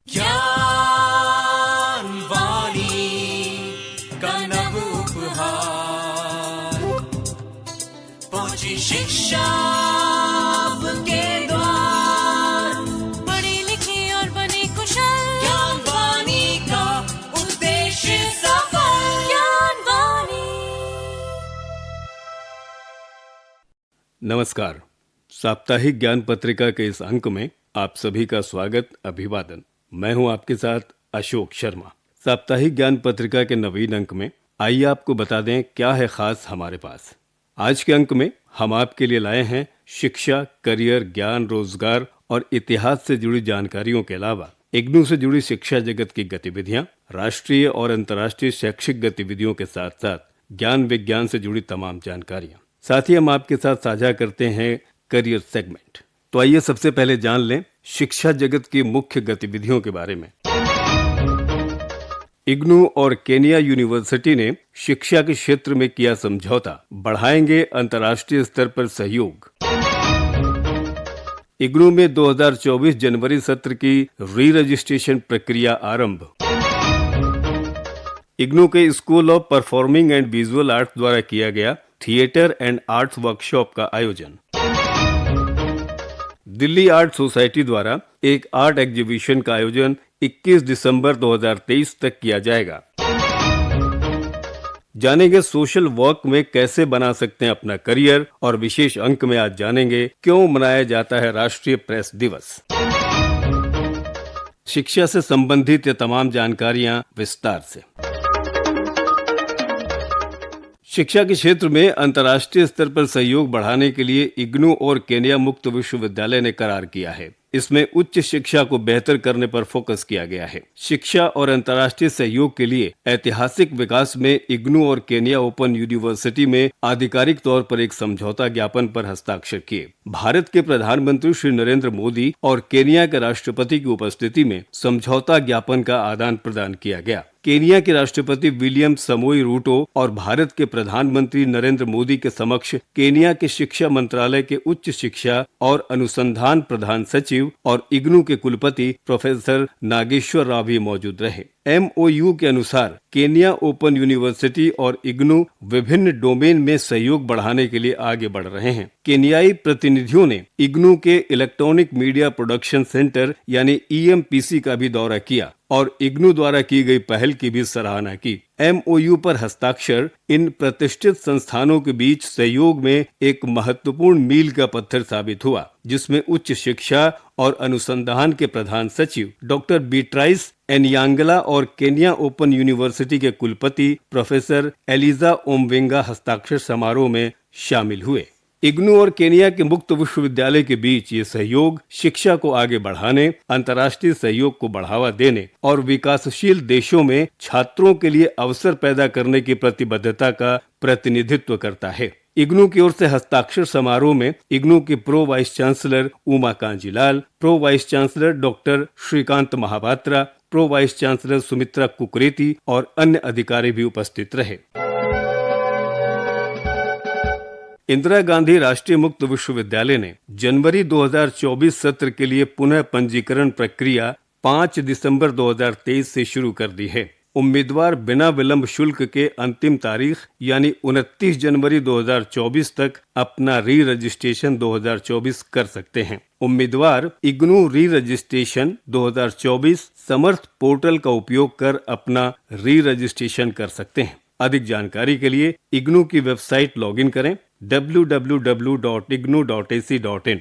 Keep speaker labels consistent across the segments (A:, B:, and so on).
A: ज्ञान वाणी का नव उपहार, पहुंची शिक्षा के द्वार,
B: पढ़ी लिखी और बनी कुशल,
A: ज्ञान वाणी का उद्देश्य सफल।
B: ज्ञान वाणी।
C: नमस्कार। साप्ताहिक ज्ञान पत्रिका के इस अंक में आप सभी का स्वागत, अभिवादन। मैं हूं आपके साथ अशोक शर्मा। साप्ताहिक ज्ञान पत्रिका के नवीन अंक में आइए आपको बता दें क्या है खास हमारे पास। आज के अंक में हम आपके लिए लाए हैं शिक्षा, करियर, ज्ञान, रोजगार और इतिहास से जुड़ी जानकारियों के अलावा इग्नू से जुड़ी शिक्षा जगत की गतिविधियां, राष्ट्रीय और अंतर्राष्ट्रीय शैक्षिक गतिविधियों के साथ साथ ज्ञान विज्ञान से जुड़ी तमाम जानकारियां। साथ ही हम आपके साथ साझा करते हैं करियर सेगमेंट। तो आइए सबसे पहले जान लें शिक्षा जगत की मुख्य गतिविधियों के बारे में। इग्नू और केनिया यूनिवर्सिटी ने शिक्षा के क्षेत्र में किया समझौता, बढ़ाएंगे अंतर्राष्ट्रीय स्तर पर सहयोग। इग्नू में 2024 जनवरी सत्र की री रजिस्ट्रेशन प्रक्रिया आरंभ। इग्नू के school of performing and visual arts द्वारा किया गया थिएटर एंड आर्ट्स वर्कशॉप का आयोजन। दिल्ली आर्ट सोसाइटी द्वारा एक आर्ट एग्जीबिशन का आयोजन 21 दिसंबर 2023 तक किया जाएगा। जानेंगे सोशल वर्क में कैसे बना सकते हैं अपना करियर, और विशेष अंक में आज जानेंगे क्यों मनाया जाता है राष्ट्रीय प्रेस दिवस। शिक्षा से संबंधित ये तमाम जानकारियां विस्तार से। शिक्षा के क्षेत्र में अंतर्राष्ट्रीय स्तर पर सहयोग बढ़ाने के लिए इग्नू और केनिया मुक्त विश्वविद्यालय ने करार किया है। इसमें उच्च शिक्षा को बेहतर करने पर फोकस किया गया है। शिक्षा और अंतर्राष्ट्रीय सहयोग के लिए ऐतिहासिक विकास में इग्नू और केनिया ओपन यूनिवर्सिटी में आधिकारिक तौर पर एक समझौता ज्ञापन पर हस्ताक्षर किए। भारत के प्रधानमंत्री श्री नरेंद्र मोदी और केनिया के राष्ट्रपति की उपस्थिति में समझौता ज्ञापन का आदान प्रदान किया गया। केनिया के राष्ट्रपति विलियम समोई रूटो और भारत के प्रधानमंत्री नरेंद्र मोदी के समक्ष केनिया के शिक्षा मंत्रालय के उच्च शिक्षा और अनुसंधान प्रधान सचिव और इग्नू के कुलपति प्रोफेसर नागेश्वर राव भी मौजूद रहे। MOU के अनुसार केनिया ओपन यूनिवर्सिटी और इग्नू विभिन्न डोमेन में सहयोग बढ़ाने के लिए आगे बढ़ रहे हैं। केनियाई प्रतिनिधियों ने इग्नू के इलेक्ट्रॉनिक मीडिया प्रोडक्शन सेंटर यानी EMPC का भी दौरा किया और इग्नू द्वारा की गई पहल की भी सराहना की। MOU पर हस्ताक्षर इन प्रतिष्ठित संस्थानों के बीच सहयोग में एक महत्वपूर्ण मील का पत्थर साबित हुआ, जिसमें उच्च शिक्षा और अनुसंधान के प्रधान सचिव डॉक्टर बीट्राइस एनयांगला और केनिया ओपन यूनिवर्सिटी के कुलपति प्रोफेसर एलिजा ओमवेंगा हस्ताक्षर समारोह में शामिल हुए। इग्नू और केनिया के मुक्त विश्वविद्यालय के बीच ये सहयोग शिक्षा को आगे बढ़ाने, अंतर्राष्ट्रीय सहयोग को बढ़ावा देने और विकासशील देशों में छात्रों के लिए अवसर पैदा करने की प्रतिबद्धता का प्रतिनिधित्व करता है। इग्नू की ओर से हस्ताक्षर समारोह में इग्नू के pro vice chancellor Uma Kanjilal, pro vice chancellor doctor Shrikant Mahapatra, pro vice chancellor Sumitra Kukreti और अन्य अधिकारी भी उपस्थित रहे। इंदिरा गांधी राष्ट्रीय मुक्त विश्वविद्यालय ने जनवरी 2024 सत्र के लिए पुनः पंजीकरण प्रक्रिया 5 दिसंबर 2023 से शुरू कर दी है। उम्मीदवार बिना विलंब शुल्क के अंतिम तारीख यानी 29 जनवरी 2024 तक अपना री रजिस्ट्रेशन 2024 कर सकते हैं। उम्मीदवार इग्नू री रजिस्ट्रेशन 2024 समर्थ पोर्टल का उपयोग कर अपना री रजिस्ट्रेशन कर सकते हैं। अधिक जानकारी के लिए इग्नू की वेबसाइट लॉगिन करें www.ignu.ac.in।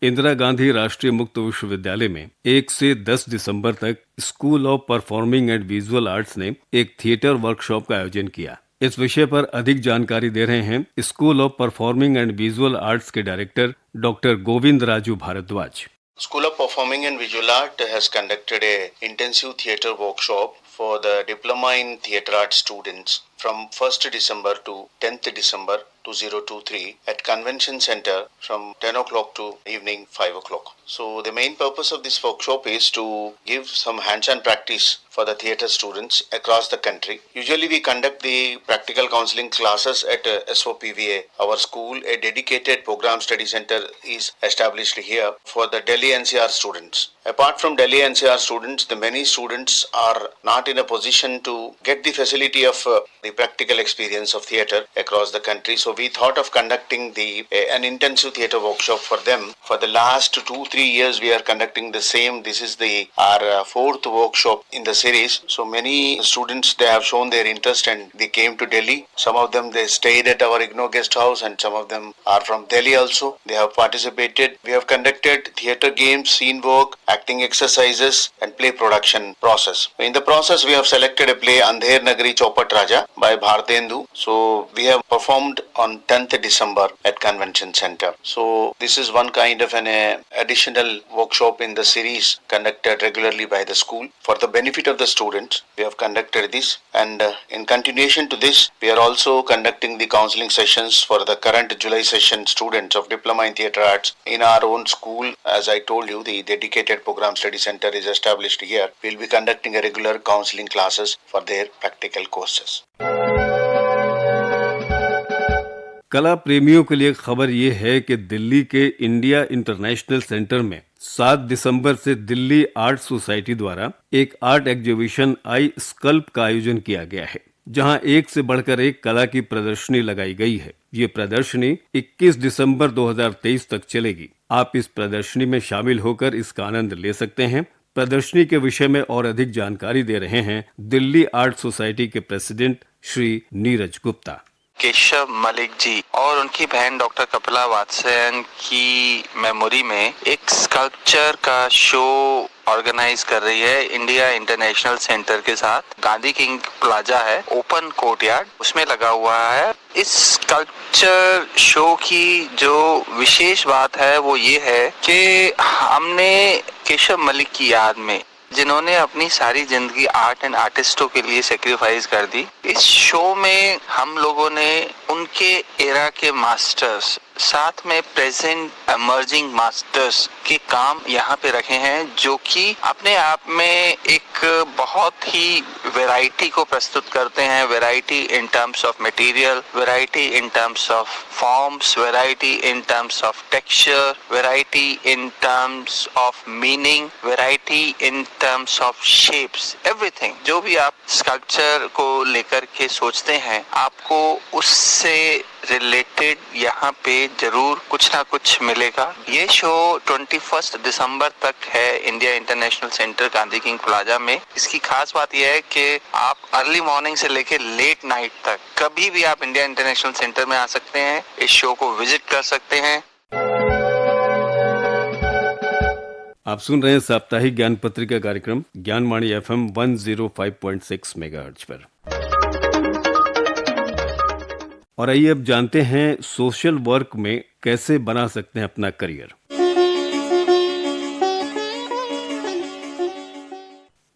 C: इंदिरा गांधी राष्ट्रीय मुक्त विश्वविद्यालय में 1 से 10 दिसंबर तक school of performing and visual arts ने एक थिएटर वर्कशॉप का आयोजन किया। इस विषय पर अधिक जानकारी दे रहे हैं school of performing and visual arts के director doctor Govind Raju Bhardwaj.
D: School of Performing and Visual Art has conducted a intensive theatre workshop for the Diploma in Theatre Arts students from 1st December to 10th December 2023 at Convention Center from 10 o'clock to evening 5 o'clock. So the main purpose of this workshop is to give some hands-on practice for the theatre students across the country. Usually we conduct the practical counseling classes at SOPVA, our school. A dedicated program study center is established here for the Delhi NCR students. Apart from Delhi NCR students, the many students are not in a position to get the facility of the practical experience of theatre across the country. So we thought of conducting an intensive theatre workshop for them. For the last 2-3 years we are conducting the same. This is our fourth workshop in the series. So many students, they have shown their interest and they came to Delhi. Some of them, they stayed at our IGNOU guest house, and some of them are from Delhi also. They have participated. We have conducted theatre games, scene work, acting exercises and play production process. In the process we have selected a play Andher Nagari Chaupat Raja by Bhartendu. So we have performed on 10th December at Convention Center. So this is one kind of an additional workshop in the series conducted regularly by the school. For the benefit of the students, we have conducted this, and in continuation to this, we are also conducting the counseling sessions for the current July session students of Diploma in Theatre Arts in our own school. As I told you, the dedicated program study center is established here. We will be conducting a regular counseling classes for their practical courses.
C: कला प्रेमियों के लिए खबर ये है कि दिल्ली के India international centre में 7 दिसंबर से दिल्ली आर्ट सोसाइटी द्वारा एक आर्ट एग्जीबिशन आई स्कल्प का आयोजन किया गया है, जहां एक से बढ़कर एक कला की प्रदर्शनी लगाई गई है। ये प्रदर्शनी 21 दिसंबर 2023 तक चलेगी। आप इस प्रदर्शनी में शामिल होकर इसका आनंद ले सकते हैं। प्रदर्शनी के विषय में और अधिक जानकारी दे रहे हैं दिल्ली आर्ट सोसाइटी के प्रेसिडेंट श्री नीरज गुप्ता।
E: केशव मलिक जी और उनकी बहन डॉक्टर कपिला वात्स्यायन की मेमोरी में एक स्कल्पचर का शो ऑर्गेनाइज कर रही है इंडिया इंटरनेशनल सेंटर के साथ। गांधी किंग प्लाजा है, ओपन कोर्टयार्ड, उसमें लगा हुआ है। इस स्कल्पचर शो की जो विशेष बात है वो ये है कि हमने केशव मलिक की याद में, जिन्होंने अपनी सारी जिंदगी आर्ट एंड आर्टिस्टों के लिए सेक्रीफाइस कर दी, इस शो में हम लोगों ने उनके एरा के मास्टर्स, साथ में प्रेजेंट एमर्जिंग मास्टर्स के काम यहाँ पे रखे हैं, जो कि अपने आप में एक बहुत ही वैरायटी को प्रस्तुत करते हैं। Variety in terms of material, variety in terms of forms, variety in terms of texture, variety in terms of meaning, variety in terms of shapes, everything. जो भी आप स्कल्पचर को लेकर के सोचते हैं, आपको उससे रिलेटेड यहाँ पे जरूर कुछ ना कुछ मिलेगा। ये शो 21 दिसंबर तक है India international centre Gandhi king plaza में। इसकी खास बात यह है कि आप अर्ली मॉर्निंग से लेके लेट नाइट तक कभी भी आप इंडिया इंटरनेशनल सेंटर में आ सकते हैं, इस शो को विजिट कर सकते हैं।
C: आप सुन रहे हैं साप्ताहिक ज्ञान पत्रिका कार्यक्रम ज्ञानवाणी FM 105.6 मेगाहर्ट्ज पर। और आइए अब जानते हैं सोशल वर्क में कैसे बना सकते हैं अपना करियर।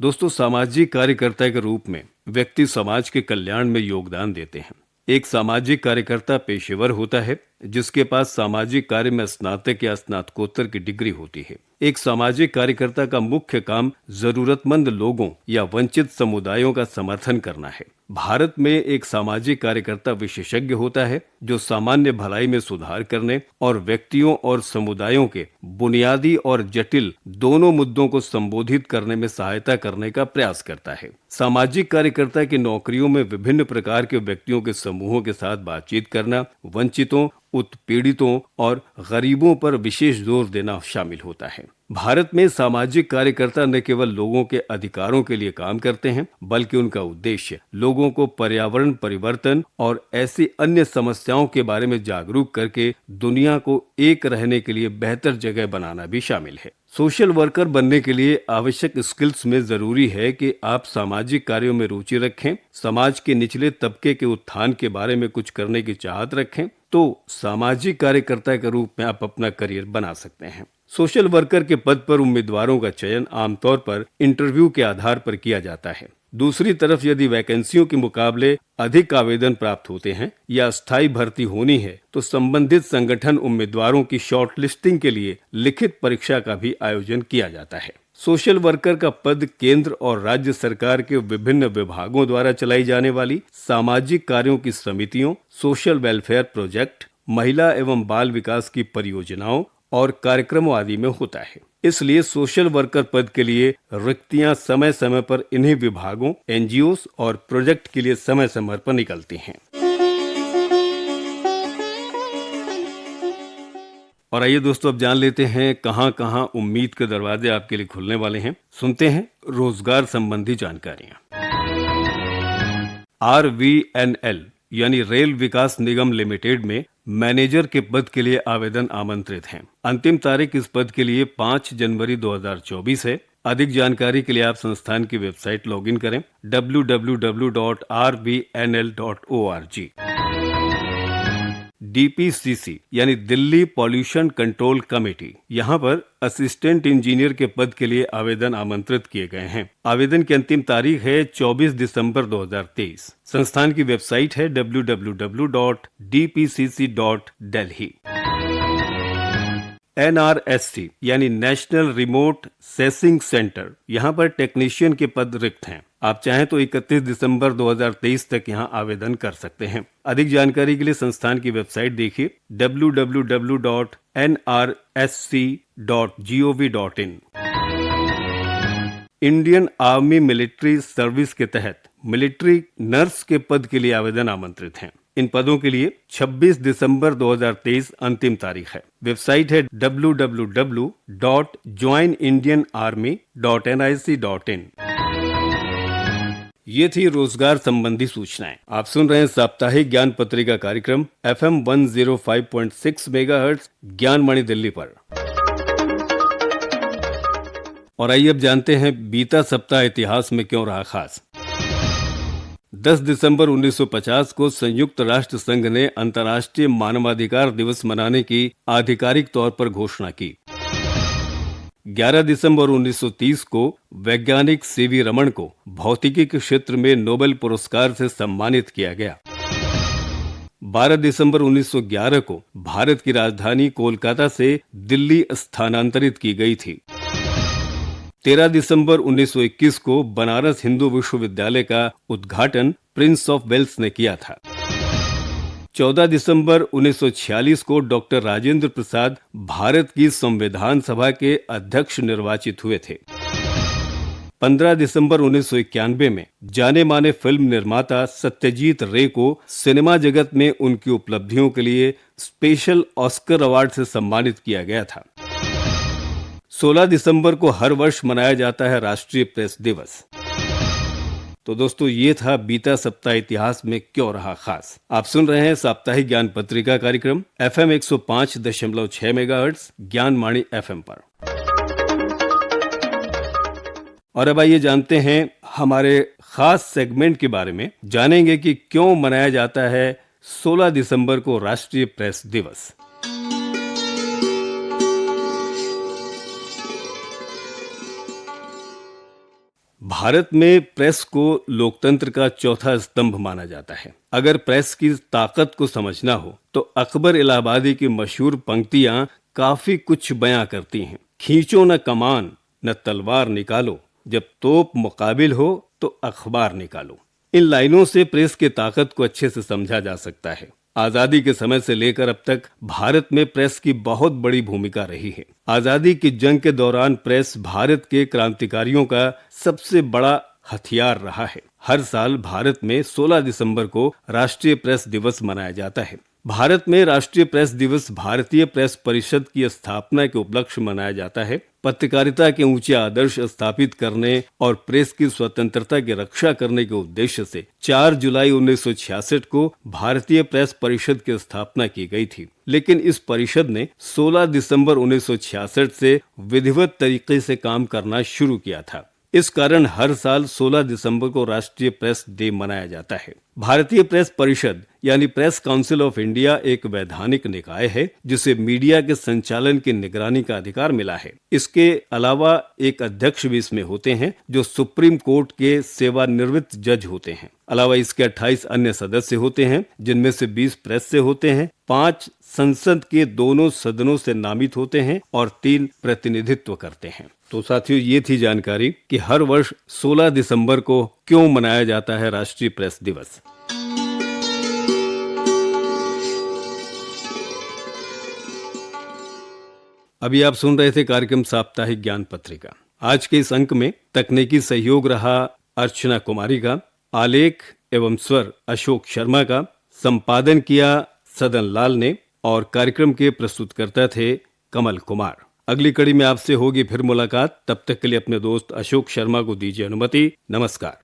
C: दोस्तों, सामाजिक कार्यकर्ता के रूप में व्यक्ति समाज के कल्याण में योगदान देते हैं। एक सामाजिक कार्यकर्ता पेशेवर होता है जिसके पास सामाजिक कार्य में स्नातक या स्नातकोत्तर की डिग्री होती है। एक सामाजिक कार्यकर्ता का मुख्य काम जरूरतमंद लोगों या वंचित समुदायों का समर्थन करना है। भारत में एक सामाजिक कार्यकर्ता विशेषज्ञ होता है जो सामान्य भलाई में सुधार करने और व्यक्तियों और समुदायों के बुनियादी और जटिल दोनों मुद्दों को संबोधित करने में सहायता करने का प्रयास करता है। सामाजिक कार्यकर्ता की नौकरियों में विभिन्न प्रकार के व्यक्तियों के समूहों के साथ बातचीत करना, वंचितों, उत्पीड़ितों और गरीबों पर विशेष जोर देना शामिल होता है। भारत में सामाजिक कार्यकर्ता न केवल लोगों के अधिकारों के लिए काम करते हैं, बल्कि उनका उद्देश्य लोगों को पर्यावरण परिवर्तन और ऐसी अन्य समस्याओं के बारे में जागरूक करके दुनिया को एक रहने के लिए बेहतर जगह बनाना भी शामिल है। सोशल वर्कर बनने के लिए आवश्यक स्किल्स में जरूरी है कि आप सामाजिक कार्यों में रुचि रखें, समाज के निचले तबके के उत्थान के बारे में कुछ करने की चाहत रखें, तो सामाजिक कार्यकर्ता के रूप में आप अपना करियर बना सकते हैं। सोशल वर्कर के पद पर उम्मीदवारों का चयन आमतौर पर इंटरव्यू के आधार पर किया जाता है। दूसरी तरफ यदि वैकेंसियों के मुकाबले अधिक आवेदन प्राप्त होते हैं या स्थायी भर्ती होनी है तो संबंधित संगठन उम्मीदवारों की शॉर्टलिस्टिंग के लिए लिखित परीक्षा का भी आयोजन किया जाता है। सोशल वर्कर का पद केंद्र और राज्य सरकार के विभिन्न विभागों द्वारा चलाई जाने वाली सामाजिक कार्यों की समितियों, सोशल वेलफेयर प्रोजेक्ट, महिला एवं बाल विकास की परियोजनाओं और कार्यक्रमों आदि में होता है। इसलिए सोशल वर्कर पद के लिए रिक्तियां समय समय पर इन्हीं विभागों, एनजीओस और प्रोजेक्ट के लिए समय समय पर निकलती हैं। और आइए दोस्तों, अब जान लेते हैं कहां कहां उम्मीद के दरवाजे आपके लिए खुलने वाले हैं। सुनते हैं रोजगार संबंधी जानकारियां। RVNL यानी रेल विकास निगम लिमिटेड में मैनेजर के पद के लिए आवेदन आमंत्रित हैं। अंतिम तारीख इस पद के लिए 5 जनवरी 2024 है। अधिक जानकारी के लिए आप संस्थान की वेबसाइट लॉगिन करें www.rvnl.org। DPCC यानी दिल्ली पॉल्यूशन कंट्रोल कमेटी, यहाँ पर असिस्टेंट इंजीनियर के पद के लिए आवेदन आमंत्रित किए गए हैं। आवेदन की अंतिम तारीख है 24 दिसंबर 2023। संस्थान की वेबसाइट है www.dpcc.delhi। NRSC यानी नेशनल रिमोट सेसिंग सेंटर, यहाँ पर टेक्नीशियन के पद रिक्त हैं। आप चाहें तो 31 दिसंबर 2023 तक यहाँ आवेदन कर सकते हैं। अधिक जानकारी के लिए संस्थान की वेबसाइट देखिए www.nrsc.gov.in। Indian army military service के तहत मिलिट्री नर्स के पद के लिए आवेदन आमंत्रित हैं। इन पदों के लिए 26 दिसंबर 2023 अंतिम तारीख है। वेबसाइट है www.joinindianarmy.nic.in। ये थी रोजगार संबंधी सूचनाएं। आप सुन रहे हैं साप्ताहिक ज्ञान पत्रिका कार्यक्रम FM 105.6 मेगाहर्ट्ज ज्ञानवाणी दिल्ली पर। और आइए अब जानते हैं बीता सप्ताह इतिहास में क्यों रहा खास। 10 दिसंबर 1950 को संयुक्त राष्ट्र संघ ने अंतर्राष्ट्रीय मानवाधिकार दिवस मनाने की आधिकारिक तौर पर घोषणा की। 11 दिसंबर 1930 को वैज्ञानिक सीवी रमन को भौतिकी के क्षेत्र में नोबेल पुरस्कार से सम्मानित किया गया। 12 दिसंबर 1911 को भारत की राजधानी कोलकाता से दिल्ली स्थानांतरित की गई थी। 13 दिसंबर 1921 को बनारस हिंदू विश्वविद्यालय का उद्घाटन प्रिंस ऑफ वेल्स ने किया था। 14 दिसंबर 1946 को डॉक्टर राजेंद्र प्रसाद भारत की संविधान सभा के अध्यक्ष निर्वाचित हुए थे। 15 दिसंबर 1991 में जाने माने फिल्म निर्माता सत्यजीत रे को सिनेमा जगत में उनकी उपलब्धियों के लिए स्पेशल ऑस्कर अवार्ड से सम्मानित किया गया था। 16 दिसंबर को हर वर्ष मनाया जाता है राष्ट्रीय प्रेस दिवस। तो दोस्तों, ये था बीता सप्ताह इतिहास में क्यों रहा खास। आप सुन रहे हैं साप्ताहिक ज्ञान पत्रिका कार्यक्रम FM 105.6 मेगाहर्ट्ज ज्ञानवाणी FM पर। और अब आइए जानते हैं हमारे खास सेगमेंट के बारे में। जानेंगे कि क्यों मनाया जाता है 16 दिसंबर को राष्ट्रीय प्रेस दिवस। भारत में प्रेस को लोकतंत्र का चौथा स्तंभ माना जाता है। अगर प्रेस की ताकत को समझना हो तो अकबर इलाहाबादी की मशहूर पंक्तियां काफी कुछ बयां करती हैं। खींचो न कमान न तलवार निकालो, जब तोप मुकाबिल हो तो अखबार निकालो। इन लाइनों से प्रेस की ताकत को अच्छे से समझा जा सकता है। आजादी के समय से लेकर अब तक भारत में प्रेस की बहुत बड़ी भूमिका रही है। आजादी की जंग के दौरान प्रेस भारत के क्रांतिकारियों का सबसे बड़ा हथियार रहा है। हर साल भारत में 16 दिसंबर को राष्ट्रीय प्रेस दिवस मनाया जाता है। भारत में राष्ट्रीय प्रेस दिवस भारतीय प्रेस परिषद की स्थापना के उपलक्ष्य मनाया जाता है। पत्रकारिता के ऊंचे आदर्श स्थापित करने और प्रेस की स्वतंत्रता की रक्षा करने के उद्देश्य से 4 जुलाई 1966 को भारतीय प्रेस परिषद की स्थापना की गई थी। लेकिन इस परिषद ने 16 दिसंबर 1966 से विधिवत तरीके से काम करना शुरू किया था। इस कारण हर साल 16 दिसंबर को राष्ट्रीय प्रेस डे मनाया जाता है। भारतीय प्रेस परिषद यानी प्रेस काउंसिल ऑफ इंडिया एक वैधानिक निकाय है जिसे मीडिया के संचालन की निगरानी का अधिकार मिला है। इसके अलावा एक अध्यक्ष भी इसमें होते हैं जो सुप्रीम कोर्ट के सेवानिवृत्त जज होते हैं। अलावा इसके 28 अन्य सदस्य होते हैं जिनमें से 20 प्रेस से होते हैं, 5 संसद के दोनों सदनों से नामित होते हैं और 3 प्रतिनिधित्व करते हैं। तो साथियों, ये थी जानकारी कि हर वर्ष 16 दिसंबर को क्यों मनाया जाता है राष्ट्रीय प्रेस दिवस। अभी आप सुन रहे थे कार्यक्रम साप्ताहिक ज्ञान पत्रिका। आज के इस अंक में तकनीकी सहयोग रहा अर्चना कुमारी का, आलेख एवं स्वर अशोक शर्मा का, संपादन किया सदन लाल ने और कार्यक्रम के प्रस्तुतकर्ता थे कमल कुमार। अगली कड़ी में आपसे होगी फिर मुलाकात। तब तक के लिए अपने दोस्त अशोक शर्मा को दीजिए अनुमति। नमस्कार।